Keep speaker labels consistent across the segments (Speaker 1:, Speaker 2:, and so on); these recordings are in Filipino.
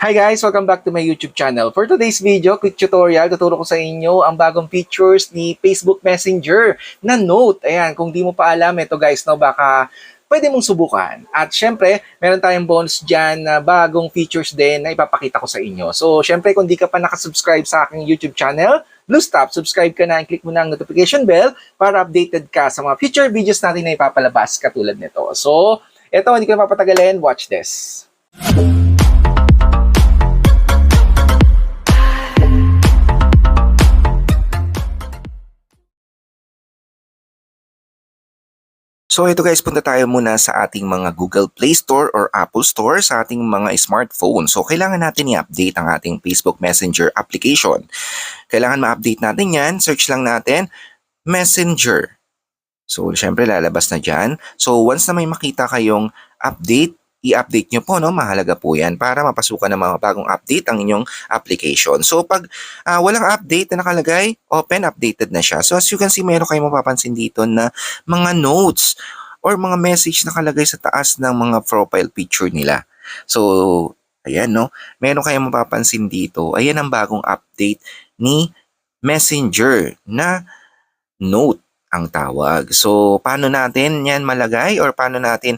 Speaker 1: Hi guys! Welcome back to my YouTube channel. For today's video, quick tutorial, tuturo ko sa inyo ang bagong features ni Facebook Messenger na Note. Ayan, kung di mo pa alam, ito guys, no, baka pwede mong subukan. At syempre, meron tayong bonus dyan na bagong features din na ipapakita ko sa inyo. So, syempre, kung di ka pa nakasubscribe sa aking YouTube channel, Blue Stop, subscribe ka na and click mo na ang notification bell para updated ka sa mga future videos natin na ipapalabas katulad nito. So, ito, hindi ko na papatagalin. Watch this. So ito guys, punta tayo muna sa ating mga Google Play Store or Apple Store sa ating mga smartphone. So kailangan natin i-update ang ating Facebook Messenger application. Kailangan ma-update natin yan. Search lang natin, Messenger. So syempre lalabas na dyan. So once na may makita kayong update, i-update nyo po, no? Mahalaga po yan para mapasukan ng mga bagong update ang inyong application. So pag walang update na nakalagay, open, updated na siya. So as you can see, meron kayong mapapansin dito na mga notes or mga message nakalagay sa taas ng mga profile picture nila. So ayan, no? Meron kayong mapapansin dito. Ayan ang bagong update ni Messenger na Note ang tawag. So paano natin yan malagay or paano natin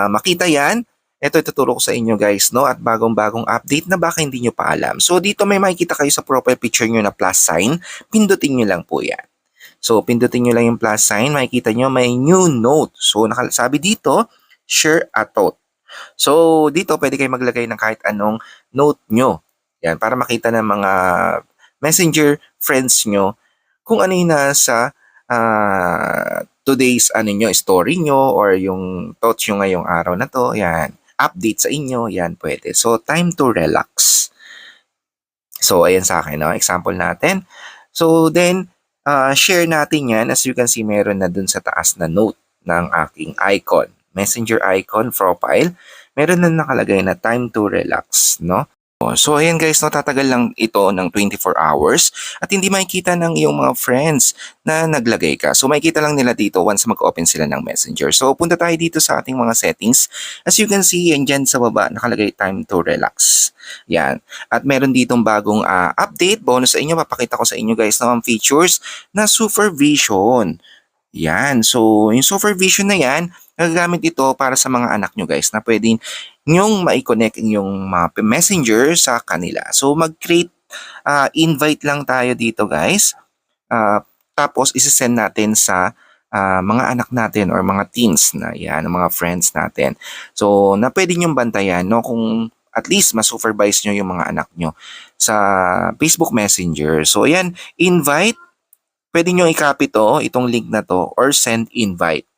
Speaker 1: makita yan? Ito ituturo ko sa inyo guys, no? At bagong-bagong update na baka hindi nyo pa alam. So dito may makikita kayo sa profile picture nyo na plus sign. Pindutin nyo lang po yan. So pindutin nyo lang yung plus sign. Makikita nyo may new note. So nakasabi dito, share a thought. So dito pwede kayo maglagay ng kahit anong note nyo. Yan, para makita ng mga messenger friends nyo kung ano yung nasa today's story nyo or yung thoughts nyo ngayong araw na to. Yan. Update sa inyo, yan pwede. So, time to relax. So, ayan sa akin, no? Example natin. So, then, share natin yan. As you can see, meron na dun sa taas na note ng aking icon. Messenger icon, profile. Meron na nakalagay na time to relax, no? So, ayan guys, no, tatagal lang ito ng 24 hours at hindi makikita ng iyong mga friends na naglagay ka. So, makikita lang nila dito once mag-open sila ng Messenger. So, punta tayo dito sa ating mga settings. As you can see, yan dyan sa baba, nakalagay time to relax. Yan. At meron ditong bagong update, bonus sa inyo. Papakita ko sa inyo guys na ang features na supervision. Yan. So, yung supervision na yan, nagagamit ito para sa mga anak nyo guys na pwedeng nyong ma-connect yung mga messenger sa kanila. So, mag-create invite lang tayo dito guys. Tapos, isi-send natin sa mga anak natin or mga teens na yan, mga friends natin. So, na pwede nyong bantayan, no? Kung at least ma-supervise nyo yung mga anak nyo sa Facebook Messenger. So, ayan, invite. Pwede nyo i-copy to, itong link na to, or send invite.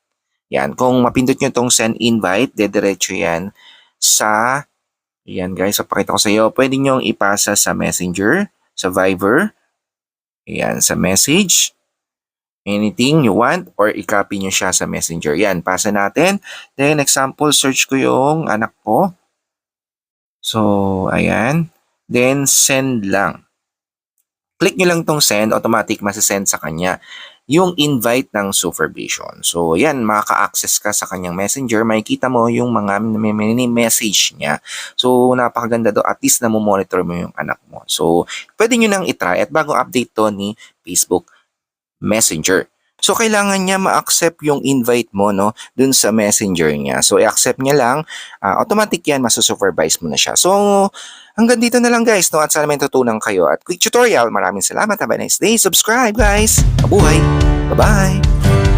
Speaker 1: Yan, kung mapindot nyo itong send invite, dediretso yan sa, yan guys, papakita ko sa iyo, pwede nyo ipasa sa Messenger, sa Viber, yan, sa message, anything you want, or i-copy nyo siya sa Messenger. Yan, pasa natin. Then, example, search ko yung anak ko. So, ayan. Then, send lang. Click nyo lang tong send, automatic masasend sa kanya yung invite ng supervision. So, yan, makaka-access ka sa kanyang messenger, makikita mo yung mga message niya. So, napakaganda do, at least na monitor mo yung anak mo. So, pwede nyo nang itry at bagong update to ni Facebook Messenger. So, kailangan niya ma-accept yung invite mo, no, dun sa messenger niya. So, i-accept niya lang, automatic yan, masusupervise mo na siya. So, hanggang dito na lang guys, no, at sana may tutunan kayo. At quick tutorial, maraming salamat, have a nice day, subscribe guys, mabuhay, bye-bye!